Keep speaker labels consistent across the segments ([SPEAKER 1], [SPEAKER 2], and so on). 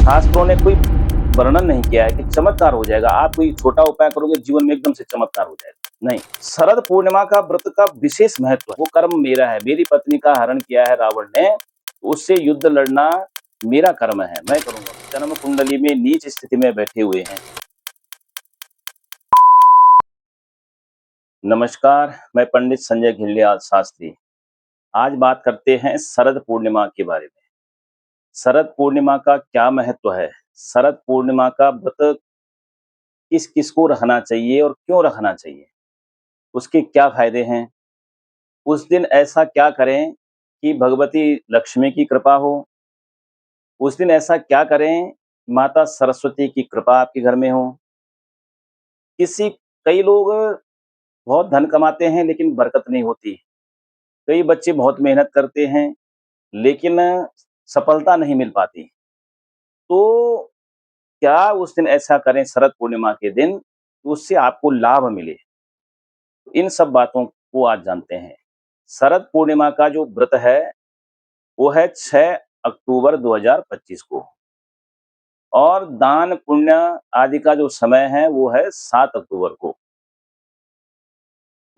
[SPEAKER 1] शास्त्रों ने कोई वर्णन नहीं किया है कि चमत्कार हो जाएगा, आप कोई छोटा उपाय करोगे जीवन में एकदम से चमत्कार हो जाएगा। नहीं, शरद पूर्णिमा का व्रत का विशेष महत्व है। वो कर्म मेरा है, मेरी पत्नी का हरण किया है रावण ने, उससे युद्ध लड़ना मेरा कर्म है, मैं करूंगा। जन्म कुंडली में नीच स्थिति में बैठे हुए हैं। नमस्कार, मैं पंडित संजय घिल्डियाल शास्त्री। आज बात करते हैं शरद पूर्णिमा के बारे में। शरद पूर्णिमा का क्या महत्व है? शरद पूर्णिमा का व्रत किस किस को रखना चाहिए और क्यों रखना चाहिए? उसके क्या फायदे हैं? उस दिन ऐसा क्या करें कि भगवती लक्ष्मी की कृपा हो? उस दिन ऐसा क्या करें माता सरस्वती की कृपा आपके घर में हो? कई लोग बहुत धन कमाते हैं लेकिन बरकत नहीं होती। कई बच्चे बहुत मेहनत करते हैं लेकिन सफलता नहीं मिल पाती। तो क्या उस दिन ऐसा करें शरद पूर्णिमा के दिन कि उससे आपको लाभ मिले? इन सब बातों को आज जानते हैं। शरद पूर्णिमा का जो व्रत है वो है 6 अक्टूबर 2025 को, और दान पुण्य आदि का जो समय है वो है 7 अक्टूबर को।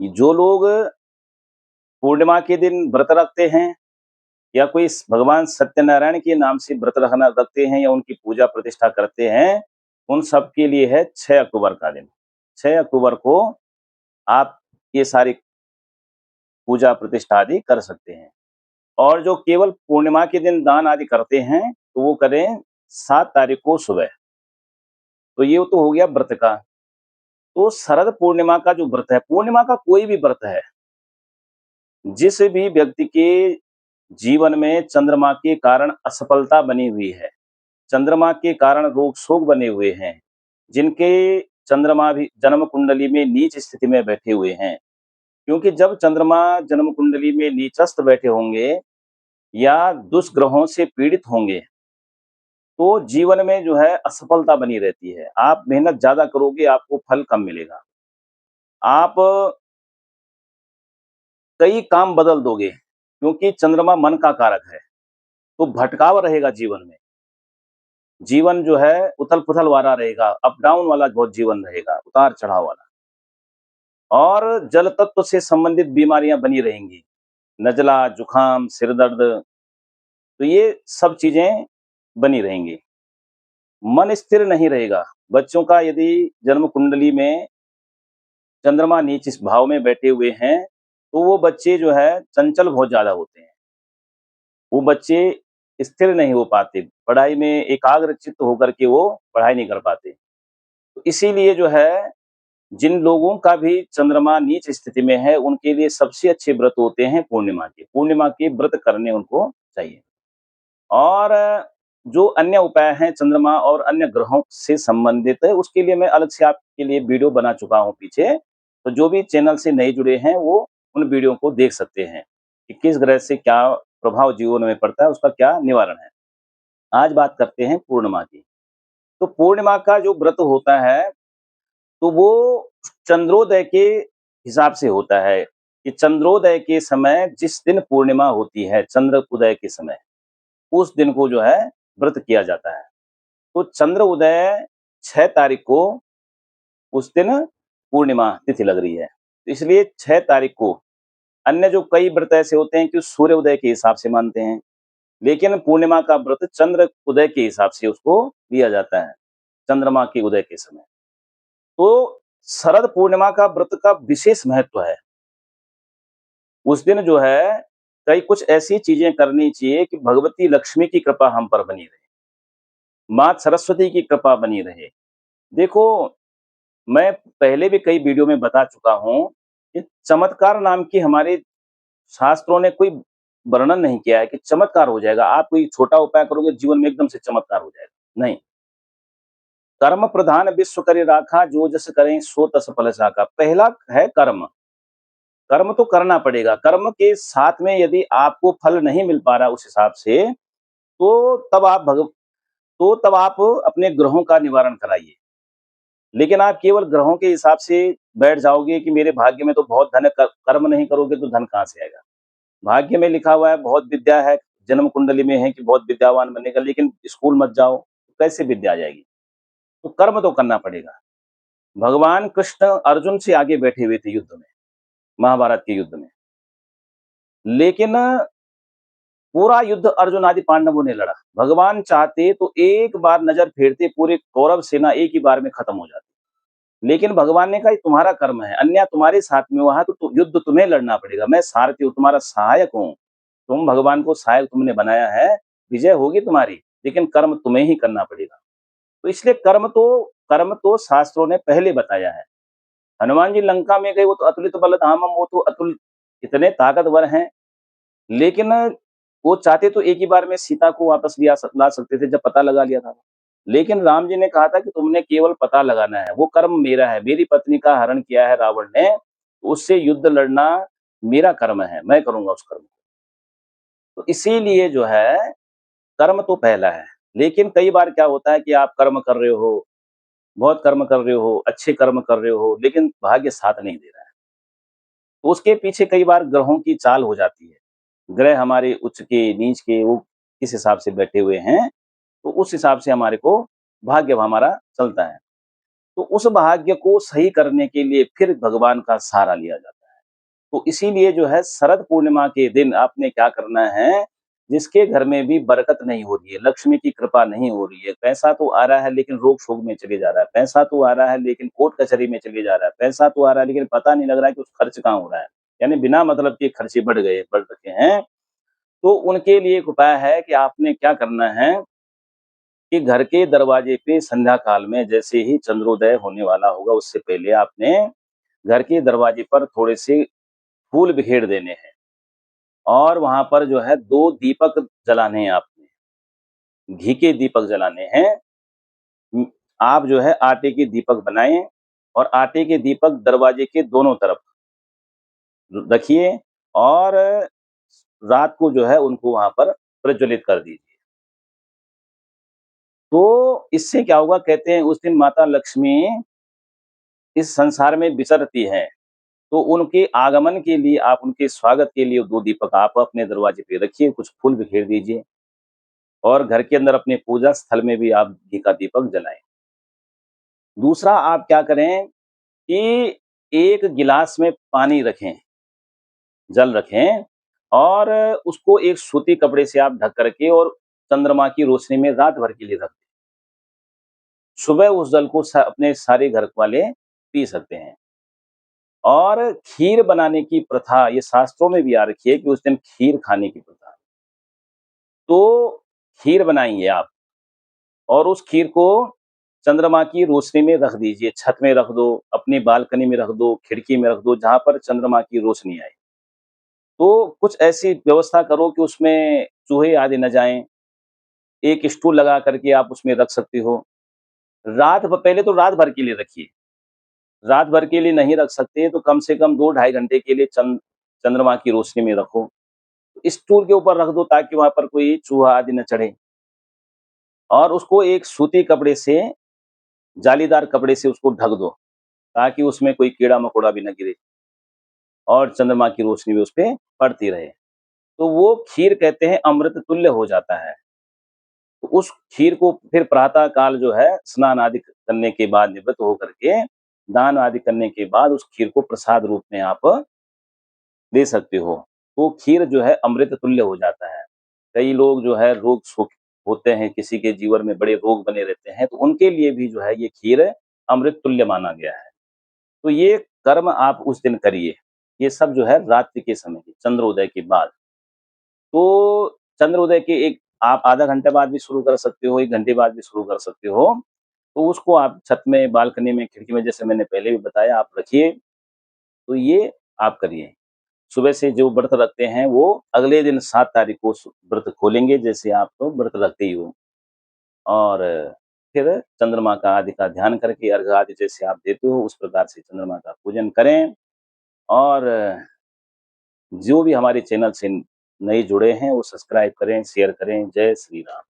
[SPEAKER 1] जो लोग पूर्णिमा के दिन व्रत रखते हैं या कोई भगवान सत्यनारायण के नाम से व्रत रखते हैं या उनकी पूजा प्रतिष्ठा करते हैं, उन सब के लिए है 6 अक्टूबर का दिन। 6 अक्टूबर को आप ये सारी पूजा प्रतिष्ठा आदि कर सकते हैं। और जो केवल पूर्णिमा के दिन दान आदि करते हैं तो वो करें 7 तारीख को सुबह। तो ये तो हो गया व्रत का। तो शरद पूर्णिमा का जो व्रत है, पूर्णिमा का कोई भी व्रत है, जिस भी व्यक्ति के जीवन में चंद्रमा के कारण असफलता बनी हुई है, चंद्रमा के कारण रोग शोक बने हुए हैं, जिनके चंद्रमा भी जन्म कुंडली में नीच स्थिति में बैठे हुए हैं, क्योंकि जब चंद्रमा जन्म कुंडली में नीचस्थ बैठे होंगे या दुष्ग्रहों से पीड़ित होंगे तो जीवन में जो है असफलता बनी रहती है। आप मेहनत ज्यादा करोगे, आपको फल कम मिलेगा। आप कई काम बदल दोगे क्योंकि चंद्रमा मन का कारक है, तो भटकाव रहेगा जीवन में। जीवन जो है उथल पुथल वाला रहेगा, अप डाउन वाला बहुत जीवन रहेगा, उतार चढ़ाव वाला। और जल तत्व से संबंधित बीमारियां बनी रहेंगी, नजला, जुखाम, सिर दर्द, तो ये सब चीजें बनी रहेंगी। मन स्थिर नहीं रहेगा। बच्चों का यदि जन्म कुंडली में चंद्रमा नीच इस भाव में बैठे हुए हैं तो वो बच्चे जो है चंचल बहुत ज्यादा होते हैं। वो बच्चे स्थिर नहीं हो पाते, पढ़ाई में एकाग्र चित्त होकर के वो पढ़ाई नहीं कर पाते। तो इसीलिए जो है जिन लोगों का भी चंद्रमा नीच स्थिति में है उनके लिए सबसे अच्छे व्रत होते हैं पूर्णिमा के। पूर्णिमा के व्रत करने उनको चाहिए। और जो अन्य उपाय हैं चंद्रमा और अन्य ग्रहों से संबंधित है उसके लिए मैं अलग से आपके लिए वीडियो बना चुका हूँ पीछे। तो जो भी चैनल से नहीं जुड़े हैं वो उन वीडियो को देख सकते हैं कि किस ग्रह से क्या प्रभाव जीवन में पड़ता है, उसका क्या निवारण है। आज बात करते हैं पूर्णिमा की। तो पूर्णिमा का जो व्रत होता है तो वो चंद्रोदय के हिसाब से होता है कि चंद्रोदय के समय जिस दिन पूर्णिमा होती है, चंद्र उदय के समय, उस दिन को जो है व्रत किया जाता है। तो चंद्र उदय 6 तारीख को उस दिन पूर्णिमा तिथि लग रही है, तो इसलिए 6 तारीख को। अन्य जो कई व्रत ऐसे होते हैं कि सूर्य उदय के हिसाब से मानते हैं, लेकिन पूर्णिमा का व्रत चंद्र उदय के हिसाब से उसको लिया जाता है, चंद्रमा के उदय के समय। तो शरद पूर्णिमा का व्रत का विशेष महत्व है। उस दिन जो है कई कुछ ऐसी चीजें करनी चाहिए कि भगवती लक्ष्मी की कृपा हम पर बनी रहे, माँ सरस्वती की कृपा बनी रहे। देखो, मैं पहले भी कई वीडियो में बता चुका हूँ कि चमत्कार नाम की हमारे शास्त्रों ने कोई वर्णन नहीं किया है कि चमत्कार हो जाएगा, आप कोई छोटा उपाय करोगे जीवन में एकदम से चमत्कार हो जाएगा। नहीं, कर्म प्रधान विश्व करे राखा, जो जस करें सो तस फल साका। पहला है कर्म। कर्म तो करना पड़ेगा। कर्म के साथ में यदि आपको फल नहीं मिल पा रहा उस हिसाब से तो तब आप अपने ग्रहों का निवारण कराइए। लेकिन आप केवल ग्रहों के हिसाब से बैठ जाओगे कि मेरे भाग्य में तो बहुत धन है, कर्म नहीं करोगे तो धन कहाँ से आएगा? भाग्य में लिखा हुआ है बहुत विद्या है, जन्म कुंडली में है कि बहुत विद्यावान बनेगा, लेकिन स्कूल मत जाओ, कैसे विद्या आ जाएगी? तो कर्म तो करना पड़ेगा। भगवान कृष्ण अर्जुन से आगे बैठे हुए थे युद्ध में, महाभारत के युद्ध में। लेकिन पूरा युद्ध अर्जुन आदि पांडवों ने लड़ा। भगवान चाहते तो एक बार नजर फेरते पूरी कौरव सेना एक ही बार में खत्म हो जाती। लेकिन भगवान ने कहा ये तुम्हारा कर्म है, अन्य तुम्हारे साथ में हुआ है तो युद्ध तुम्हें लड़ना पड़ेगा। मैं सारथी हूँ, तुम्हारा सहायक हूँ। तुम भगवान को सहायक तुमने बनाया है, विजय होगी तुम्हारी, लेकिन कर्म तुम्हें ही करना पड़ेगा। तो इसलिए कर्म तो शास्त्रों ने पहले बताया है। हनुमान जी लंका में गए, वो तो अतुलित बल धामम, वो तो अतुल इतने ताकतवर हैं, लेकिन वो चाहते तो एक ही बार में सीता को वापस ला सकते थे जब पता लगा लिया था। लेकिन राम जी ने कहा था कि तुमने केवल पता लगाना है, वो कर्म मेरा है। मेरी पत्नी का हरण किया है रावण ने, उससे युद्ध लड़ना मेरा कर्म है, मैं करूंगा उस कर्म को। तो इसीलिए जो है कर्म तो पहला है। लेकिन कई बार क्या होता है कि आप कर्म कर रहे हो, बहुत कर्म कर रहे हो, अच्छे कर्म कर रहे हो, लेकिन भाग्य साथ नहीं दे रहा है। तो उसके पीछे कई बार ग्रहों की चाल हो जाती है। ग्रह हमारे उच्च के, नीच के, वो किस हिसाब से बैठे हुए हैं, तो उस हिसाब से हमारे को भाग्य हमारा चलता है। तो उस भाग्य को सही करने के लिए फिर भगवान का सहारा लिया जाता है। तो इसीलिए जो है शरद पूर्णिमा के दिन आपने क्या करना है, जिसके घर में भी बरकत नहीं हो रही है, लक्ष्मी की कृपा नहीं हो रही है, पैसा तो आ रहा है लेकिन रोग शोग में चले जा रहा है, पैसा तो आ रहा है लेकिन कोर्ट कचहरी में चले जा रहा है, पैसा तो आ रहा है लेकिन पता नहीं लग रहा है कि उस खर्च कहाँ हो रहा है, यानी बिना मतलब के खर्चे बढ़ रखे हैं। तो उनके लिए एक उपाय है कि आपने क्या करना है कि घर के दरवाजे पे संध्या काल में जैसे ही चंद्रोदय होने वाला होगा, उससे पहले आपने घर के दरवाजे पर थोड़े से फूल बिखेर देने हैं और वहां पर जो है 2 दीपक जलाने हैं आपने, घी के दीपक जलाने हैं। आप जो है आटे के दीपक बनाएं और आटे के दीपक दरवाजे के दोनों तरफ रखिए और रात को जो है उनको वहां पर प्रज्वलित कर दीजिए। तो इससे क्या होगा, कहते हैं उस दिन माता लक्ष्मी इस संसार में विचरती हैं, तो उनके आगमन के लिए, आप उनके स्वागत के लिए 2 दीपक आप अपने दरवाजे पे रखिए, कुछ फूल बिखेर दीजिए और घर के अंदर अपने पूजा स्थल में भी आप घी का दीपक जलाएँ। दूसरा आप क्या करें कि 1 गिलास में पानी रखें, जल रखें और उसको एक सूती कपड़े से आप ढक कर के और चंद्रमा की रोशनी में रात भर के लिए रख दें। सुबह उस जल को अपने सारे घर वाले पी सकते हैं। और खीर बनाने की प्रथा ये शास्त्रों में भी आ रखी है कि उस दिन खीर खाने की प्रथा। तो खीर बनाएँगे आप और उस खीर को चंद्रमा की रोशनी में रख दीजिए, छत में रख दो, अपनी बालकनी में रख दो, खिड़की में रख दो, जहाँ पर चंद्रमा की रोशनी आए। तो कुछ ऐसी व्यवस्था करो कि उसमें चूहे आदि न जाएँ, एक स्टूल लगा कर के आप उसमें रख सकते हो। पहले तो रात भर के लिए रखिए, रात भर के लिए नहीं रख सकते तो कम से कम 2 ढाई घंटे के लिए चंद्रमा की रोशनी में रखो। स्टूल के ऊपर रख दो ताकि वहाँ पर कोई चूहा आदि न चढ़े और उसको एक सूती कपड़े से, जालीदार कपड़े से उसको ढक दो, ताकि उसमें कोई कीड़ा-मकोड़ा भी ना गिरे और चंद्रमा की रोशनी भी उसपे पड़ती रहे। तो वो खीर कहते हैं अमृत तुल्य हो जाता है। तो उस खीर को फिर प्रातः काल जो है स्नान आदि करने के बाद, निवृत्त होकर के दान आदि करने के बाद उस खीर को प्रसाद रूप में आप दे सकते हो। तो खीर जो है अमृत तुल्य हो जाता है। कई लोग जो है रोग सुख होते हैं, किसी के जीवन में बड़े रोग बने रहते हैं, तो उनके लिए भी जो है ये खीर अमृत तुल्य माना गया है। तो ये कर्म आप उस दिन करिए। ये सब जो है रात्रि के समय, चंद्रोदय के बाद। तो चंद्रोदय के एक आप आधा घंटे बाद भी शुरू कर सकते हो, 1 घंटे बाद भी शुरू कर सकते हो। तो उसको आप छत में, बालकनी में, खिड़की में जैसे मैंने पहले भी बताया आप रखिए। तो ये आप करिए। सुबह से जो व्रत रखते हैं वो अगले दिन 7 तारीख को व्रत खोलेंगे, जैसे आप तो व्रत रखते ही हो। और फिर चंद्रमा का आदि का ध्यान करके अर्घ आदि जैसे आप देते हो, उस प्रकार से चंद्रमा का पूजन करें। और जो भी हमारे चैनल से नए जुड़े हैं वो सब्सक्राइब करें, शेयर करें। जय श्री राम।